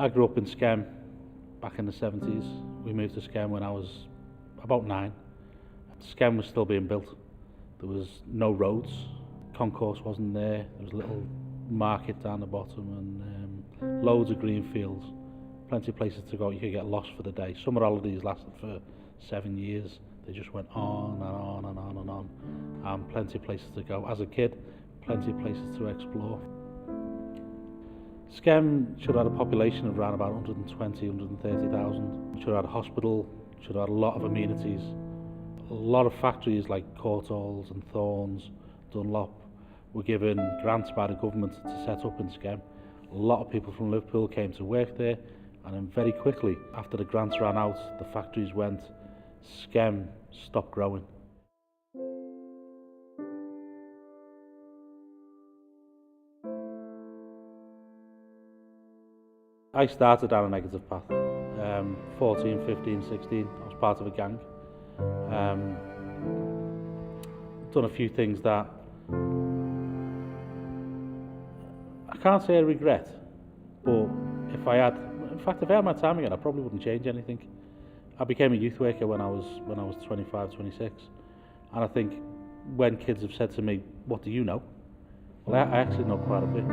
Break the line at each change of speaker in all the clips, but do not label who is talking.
I grew up in Skem back in the 70s. We moved to Skem when I was about 9. Skem was still being built. There was no roads. Concourse wasn't there. There was a little market down the bottom and loads of green fields. Plenty of places to go. You could get lost for the day. Summer holidays lasted for 7 years. They just went on and on and on and on. And plenty of places to go. As a kid, plenty of places to explore. Skem should have had a population of around about 120, 130,000. Should have had a hospital, should have had a lot of amenities. A lot of factories like Courtaulds and Thorns, Dunlop were given grants by the government to set up in Skem. A lot of people from Liverpool came to work there, and then very quickly, after the grants ran out, the factories went, Skem stopped growing. I started down a negative path. 14, 15, 16, I was part of a gang. Done a few things that I can't say I regret, but if I had my time again, I probably wouldn't change anything. I became a youth worker when I was 25, 26, and I think when kids have said to me, "What do you know?" Well, I actually know quite a bit.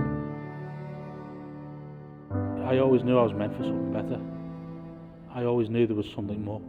I always knew I was meant for something better. I always knew there was something more.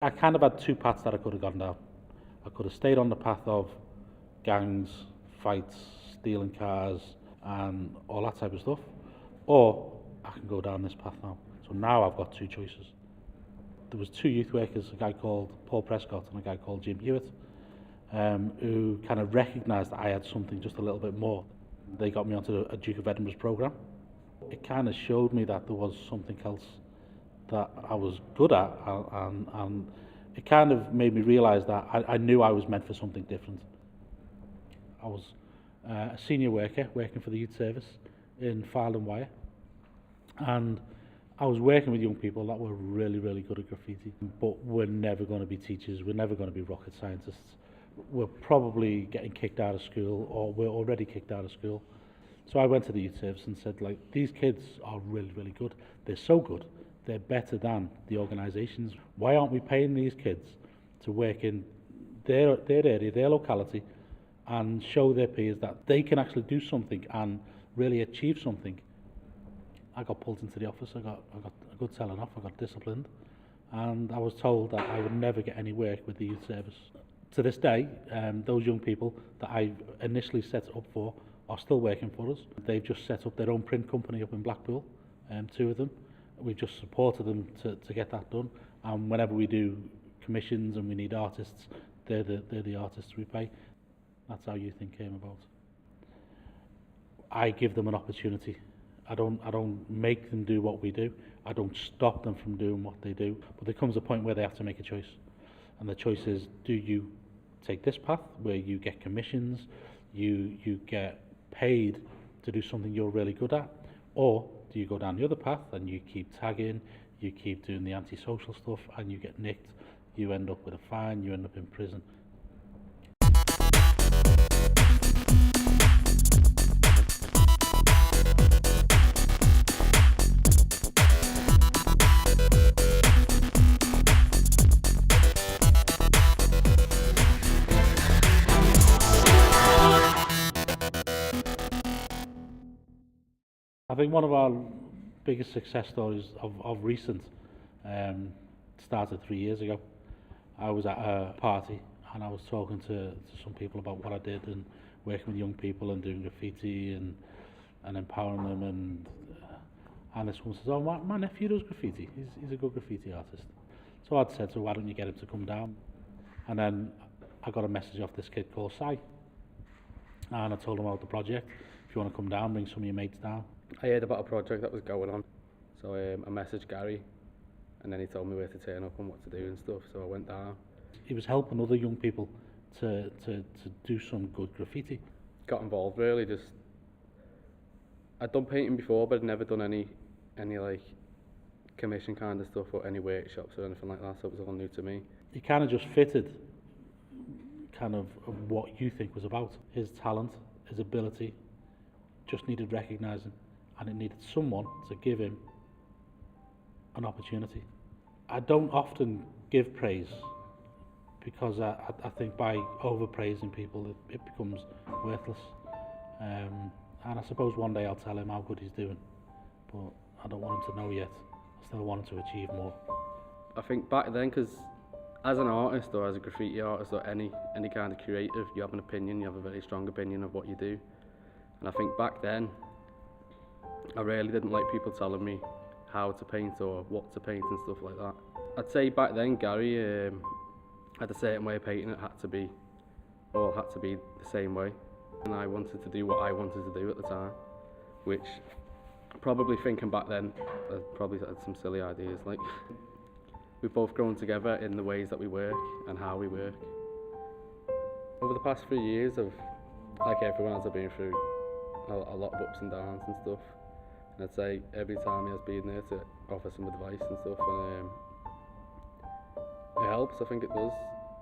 I kind of had two paths that I could have gone down. I could have stayed on the path of gangs, fights, stealing cars and all that type of stuff, or I can go down this path now. So now I've got two choices. There was two youth workers, a guy called Paul Prescott and a guy called Jim Hewitt, who kind of recognised that I had something just a little bit more. They got me onto a Duke of Edinburgh's programme. It kind of showed me that there was something else that I was good at, and it kind of made me realise that I knew I was meant for something different. I was a senior worker working for the youth service in File and Wire, and I was working with young people that were really, really good at graffiti, but we're never going to be teachers, we're never going to be rocket scientists. We're probably getting kicked out of school, or we're already kicked out of school. So I went to the youth service and said, like, these kids are really, really good. They're so good. They're better than the organisations. Why aren't we paying these kids to work in their area, their locality, and show their peers that they can actually do something and really achieve something? I got pulled into the office, I got a good telling off, I got disciplined, and I was told that I would never get any work with the youth service. To this day, those young people that I initially set up for are still working for us. They've just set up their own print company up in Blackpool, two of them. We've just supported them to get that done, and whenever we do commissions and we need artists, they're the artists we pay. That's how Youth Inc came about. I give them an opportunity. I don't make them do what we do. I don't stop them from doing what they do. But there comes a point where they have to make a choice, and the choice is: do you take this path where you get commissions, you get paid to do something you're really good at, or do you go down the other path and you keep tagging, you keep doing the antisocial stuff, and you get nicked, you end up with a fine, you end up in prison. I think one of our biggest success stories of recent started 3 years ago. I was at a party and I was talking to some people about what I did and working with young people and doing graffiti and empowering them, and this one says, "Oh, my nephew does graffiti, he's a good graffiti artist." So I'd said, "So why don't you get him to come down?" And then I got a message off this kid called Si, and I told him about the project. If you want to come down, bring some of your mates down.
I heard about a project that was going on, so I messaged Gary, and then he told me where to turn up and what to do and stuff, so I went down.
He was helping other young people to do some good graffiti.
Got involved really, I'd done painting before, but I'd never done any like commission kind of stuff or any workshops or anything like that, so it was all new to me.
He kind of just fitted kind of what you think was about. His talent, his ability, just needed recognising, and it needed someone to give him an opportunity. I don't often give praise because I think by overpraising people it becomes worthless. And I suppose one day I'll tell him how good he's doing, but I don't want him to know yet. I still want him to achieve more.
I think back then, because as an artist or as a graffiti artist or any kind of creative, you have an opinion, you have a very strong opinion of what you do. And I think back then, I really didn't like people telling me how to paint or what to paint and stuff like that. I'd say back then Gary had a certain way of painting. It had to be the same way. And I wanted to do what I wanted to do at the time, which probably thinking back then, I probably had some silly ideas. Like, we've both grown together in the ways that we work and how we work. Over the past 3 years, like everyone else, I've been through a lot of ups and downs and stuff. And I'd say every time he has been there to offer some advice and stuff, and it helps. I think it does,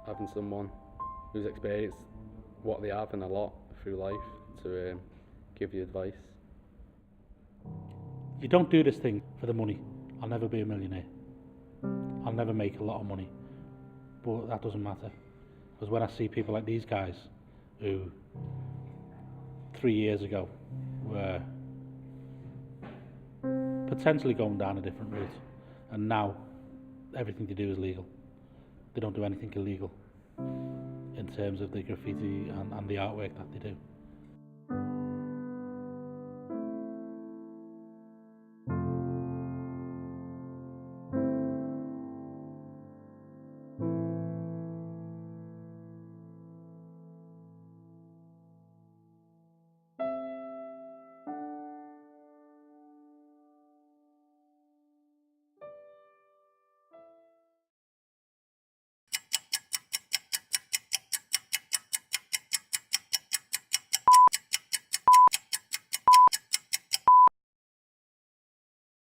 having someone who's experienced what they have and a lot through life to give you advice.
You don't do this thing for the money. I'll never be a millionaire. I'll never make a lot of money. But that doesn't matter. Because when I see people like these guys who 3 years ago were potentially going down a different route, and now everything they do is legal. They don't do anything illegal in terms of the graffiti and the artwork that they do.